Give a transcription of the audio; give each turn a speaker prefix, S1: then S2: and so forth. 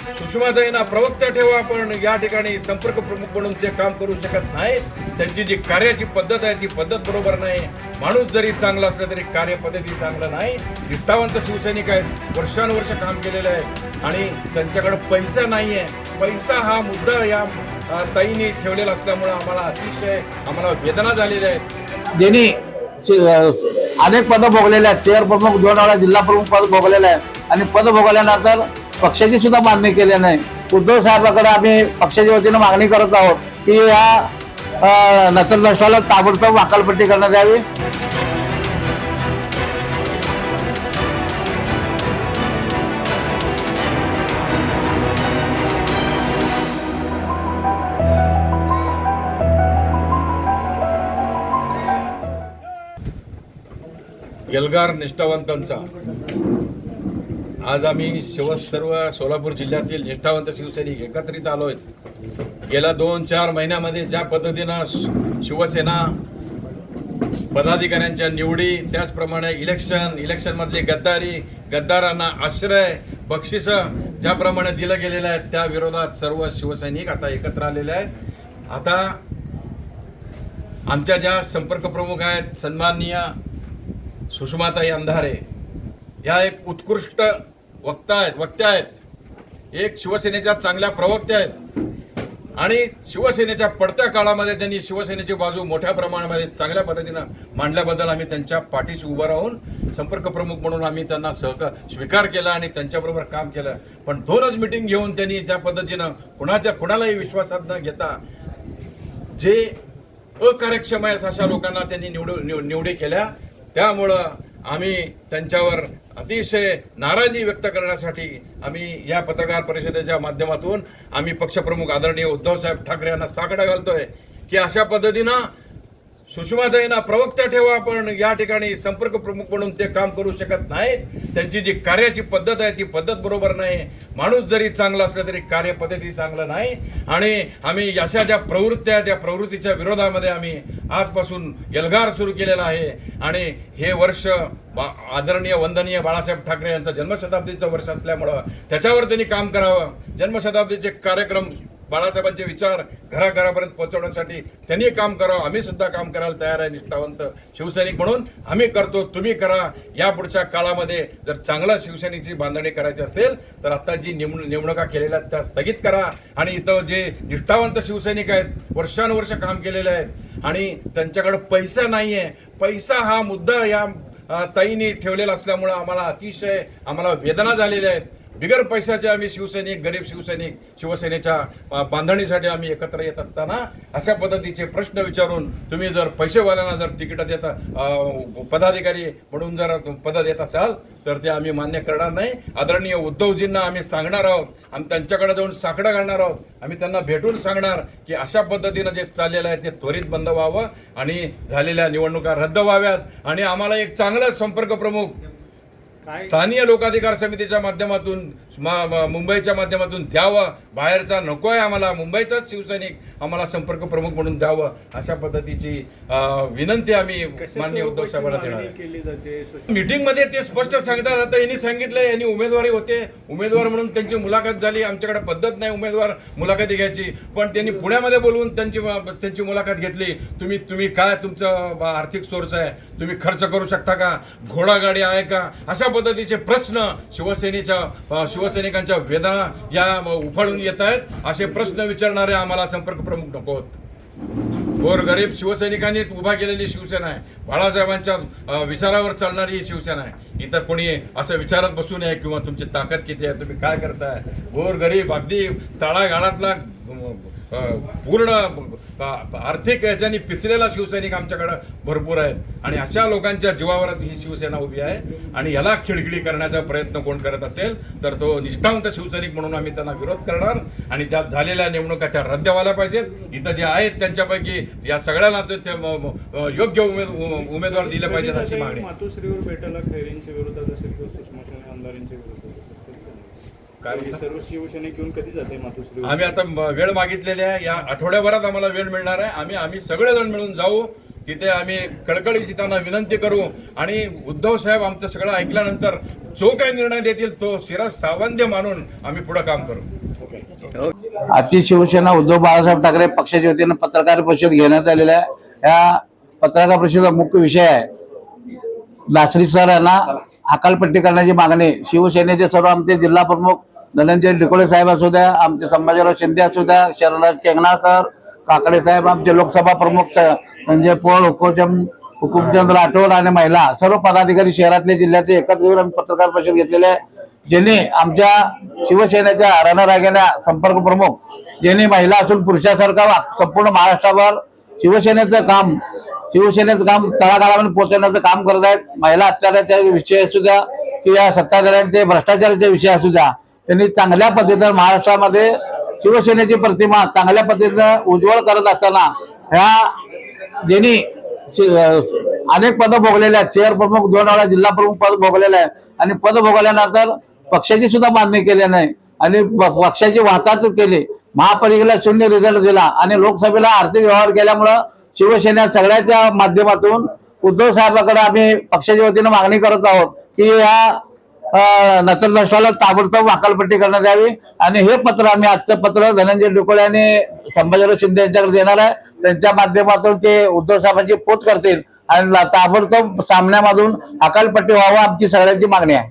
S1: सुषमाताईंना प्रवक्ता ठेवा, पण या ठिकाणी संपर्क प्रमुख म्हणून ते काम करू शकत नाही. त्यांची जी कार्याची पद्धत आहे ती पद्धत बरोबर नाही. माणूस जरी चांगला असला तरी कार्यपद्धती चांगलं नाही. निष्ठावंत शिवसैनिक आहेत, वर्षानुवर्ष काम केलेले आहेत आणि त्यांच्याकडे पैसा नाही आहे. पैसा हा मुद्दा या ताईंनी ठेवलेला असल्यामुळे आम्हाला अतिशय वेदना झालेल्या आहेत.
S2: त्यांनी अनेक पदं भोगलेले आहेत. शहर प्रमुख 2 वेळा, जिल्हा प्रमुख पद भोगलेलं आहे आणि पद भोगल्यानंतर पक्षाची सुद्धा मागणी केली नाही. उद्धव साहेबांकडे आम्ही पक्षाच्या वतीनं मागणी करत आहोत की या नक्षलला ताबडतोब हकालपट्टी करण्यात यावी.
S1: एल्गार निष्ठावंतांचा आज आम्ही सर्व सोलापूर जिल्ह्यातील निष्ठावंत शिवसैनिक एकत्रित आलोय. गेल्या 2-4 महिन्यामध्ये ज्या पद्धतीनं शिवसेना पदाधिकाऱ्यांच्या निवडी, त्याचप्रमाणे इलेक्शन मधली गद्दारी, गद्दारांना आश्रय, बक्षीस ज्याप्रमाणे दिलं गेलेलं आहे त्या विरोधात सर्व शिवसैनिक आता एकत्र आलेले आहेत. आता आमच्या ज्या संपर्क प्रमुख आहेत सन्माननीय सुषमाताई अंधारे, या एक उत्कृष्ट वक्त्या आहेत, एक शिवसेनेच्या चांगल्या प्रवक्त्या आहेत आणि शिवसेनेच्या पडत्या काळामध्ये त्यांनी शिवसेनेची बाजू मोठ्या प्रमाणामध्ये चांगल्या पद्धतीनं मांडल्याबद्दल आम्ही त्यांच्या पाठीशी उभं राहून संपर्क प्रमुख म्हणून आम्ही त्यांना स्वीकार केला आणि त्यांच्याबरोबर काम केलं. पण 2च मीटिंग घेऊन त्यांनी ज्या पद्धतीनं कुणालाही विश्वासात न घेता जे अकार्यक्षम आहेत अशा लोकांना त्यांनी निवडी केल्या. त्यामुळं आम्ही त्यांच्यावर अतिशय नाराजी व्यक्त करण्यासाठी आम्ही या पत्रकार परिषदेच्या माध्यमातून आम्ही पक्षप्रमुख आदरणीय उद्धवसाहेब ठाकरे यांना साकडा घालतोय की अशा पद्धतीनं सुषमाताईंना प्रवक्ता ठेवा, पण या ठिकाणी संपर्क प्रमुख म्हणून ते काम करू शकत नाहीत. त्यांची जी कार्याची पद्धत आहे ती पद्धत बरोबर नाही. माणूस जरी चांगला असला तरी कार्यपद्धती चांगलं नाही आणि आम्ही अशा ज्या प्रवृत्त्या त्या प्रवृत्तीच्या विरोधामध्ये आम्ही आजपासून एल्गार सुरू केलेला आहे. आणि हे वर्ष आदरणीय वंदनीय बाळासाहेब ठाकरे यांचं जन्मशताब्दीचं वर्ष असल्यामुळं त्याच्यावर त्यांनी काम करावं. जन्मशताब्दीचे कार्यक्रम, बाळासाहेबांचे विचार घराघरापर्यंत पोहोचवण्यासाठी त्यांनी काम करावं. आम्ही सुद्धा काम करायला तयार आहे. निष्ठावंत शिवसैनिक म्हणून आम्ही करतो, तुम्ही करा. या पुढच्या काळामध्ये जर चांगला शिवसैनिकची बांधणी करायची असेल तर आता जी नेमणुका केलेल्या त्या स्थगित करा. आणि इथं जे निष्ठावंत शिवसैनिक आहेत, वर्षानुवर्ष काम केलेले आहेत आणि त्यांच्याकडे पैसा नाही आहे. पैसा हा मुद्दा या ताईंनी ठेवलेला असल्यामुळे आम्हाला अतिशय वेदना झालेल्या आहेत. बिगर पैशाचे आम्ही शिवसैनिक, गरीब शिवसैनिक शिवसेनेच्या बांधणीसाठी आम्ही एकत्र येत असताना अशा पद्धतीचे प्रश्न विचारून तुम्ही जर पैसेवाल्यांना जर तिकीट देता, पदाधिकारी म्हणून जर पद देत असाल तर ते आम्ही मान्य करणार नाही. आदरणीय उद्धवजींना आम्ही सांगणार आहोत, आम्ही त्यांच्याकडे जाऊन साकडं घालणार आहोत. आम्ही त्यांना भेटून सांगणार की अशा पद्धतीनं जे चाललेलं आहे ते त्वरित बंद व्हावं आणि झालेल्या निवडणुका रद्द व्हाव्यात आणि आम्हाला एक चांगला संपर्क प्रमुख स्थानीय लोकाधिकार समितीच्या माध्यमातून मुंबईच्या माध्यमातून द्यावं. बाहेरचा नको आहे आम्हाला, मुंबईचाच शिवसैनिक आम्हाला संपर्क प्रमुख म्हणून द्यावं अशा पद्धतीची विनंती आम्ही माननीय उद्धव साहेबांना देणार. मीटिंगमध्ये ते स्पष्ट सांगतात. आता यांनी सांगितलं यांनी उमेदवारी होते, उमेदवार म्हणून त्यांची मुलाखत झाली. आमच्याकडे पद्धत नाही उमेदवार मुलाखती घ्यायची, पण त्यांनी पुण्यामध्ये बोलवून त्यांची मुलाखत घेतली. तुम्ही काय तुमचं आर्थिक सोर्स आहे, तुम्ही खर्च करू शकता का, घोडागाडी आहे का, अशा पद्धतीचे प्रश्न शिवसैनिकांच्या वेदना या उफाळून येत आहेत. असे प्रश्न विचारणारे आम्हाला संपर्क प्रमुख नकोत. गोरगरीब शिवसैनिकांनी उभा केलेली शिवसेना आहे, बाळासाहेबांच्या विचारावर चालणारी ही शिवसेना आहे. इतर कोणी असं विचारत बसू नये किंवा तुमची ताकद किती आहे, तुम्ही काय करताय. गोरगरीब अगदी तळागाळातला पूर्ण आर्थिक याच्यानी पिचलेला शिवसैनिक आमच्याकडे भरपूर आहेत आणि अशा लोकांच्या जीवावर ही शिवसेना उभी आहे. आणि याला खिळखिळी करण्याचा प्रयत्न कोण करत असेल तर तो निष्ठावंत शिवसैनिक म्हणून आम्ही त्यांना विरोध करणार आणि त्यात झालेल्या नेमणुका त्या रद्द व्हायला पाहिजेत. इथं जे आहेत त्यांच्यापैकी या सगळ्यांना ते योग्य उमेदवार दिले पाहिजेत अशी मागणी.
S3: मातोश्रीवर भेटायला खैरेंच्या विरोधात असेल किंवा सुषमा अंधारेंच्या विरोधात सर्व शिवसैनिक घेऊन कधी जाते मातोश्री?
S1: आम्ही आता वेळ मागितलेली आहे. या आठवड्याभरात आम्हाला वेळ मिळणार आहे. आम्ही सगळेजण मिळून जाऊ तिथे. आम्ही कळकळीची त्यांना विनंती करू आणि उद्धव साहेब आमचं सगळं ऐकल्यानंतर जो काही निर्णय देतील तो शिरस सावंद्य मानून आम्ही पुढे काम करू.
S2: आजची शिवसेना उद्धव बाळासाहेब ठाकरे पक्षाच्या वतीनं पत्रकार परिषद घेण्यात आलेल्या आहे. या पत्रकार परिषदेचा मुख्य विषय आहे दासरी सर यांना हकालपट्टी करण्याची मागणी. शिवसेनेचे सर्व आमचे जिल्हा प्रमुख धनंजय डिकोळे साहेब असू द्या, आमचे संभाजीराव शिंदे असू द्या, शरद केंगणाकर काकडे साहेब, आमचे लोकसभा प्रमुख संजय पोळ, हुकुमचंद राठोड आणि महिला सर्व पदाधिकारी शहरातले जिल्ह्याचे एकत्र येऊन आम्ही पत्रकार परिषद घेतलेले आहे. ज्यांनी आमच्या शिवसेनेच्या रणरागिण्या संपर्क प्रमुख ज्यांनी महिला असून पुरुषासारखा संपूर्ण महाराष्ट्रावर शिवसेनेचं काम तळागाळामध्ये पोहोचवण्याचं काम करत आहेत. महिला अत्याचाराचे विषय असू द्या किंवा सत्ताधाऱ्यांचे भ्रष्टाचाराचे विषय असू द्या, त्यांनी चांगल्या पद्धतीने महाराष्ट्रामध्ये शिवसेनेची प्रतिमा चांगल्या पद्धतीने उज्ज्वल करत असताना ह्या ज्यांनी अनेक पदं भोगलेले आहेत. शहर प्रमुख 2 वेळा जिल्हा प्रमुख पद भोगलेले आहे आणि पद भोगल्यानंतर पक्षाची सुद्धा मागणी केली नाही आणि पक्षाची वाहतूक केली. महापालिकेला 0 रिझल्ट दिला आणि लोकसभेला आर्थिक व्यवहार केल्यामुळं शिवसेना सगळ्याच्या माध्यमातून उद्धव साहेबांकडे आम्ही पक्षाच्या वतीनं मागणी करत आहोत की या नतरदष्टाला ताबडतोब हकालपट्टी करण्यात यावी. आणि हे पत्र आम्ही आजचं पत्र धनंजय डिकोळे आणि संभाजीराव शिंदे यांच्याकडे देणार आहे. त्यांच्या माध्यमातून ते उद्धव साहेबांची पोच करतील आणि ताबडतोब सामन्यामधून हकालपट्टी व्हावं आमची सगळ्यांची मागणी आहे.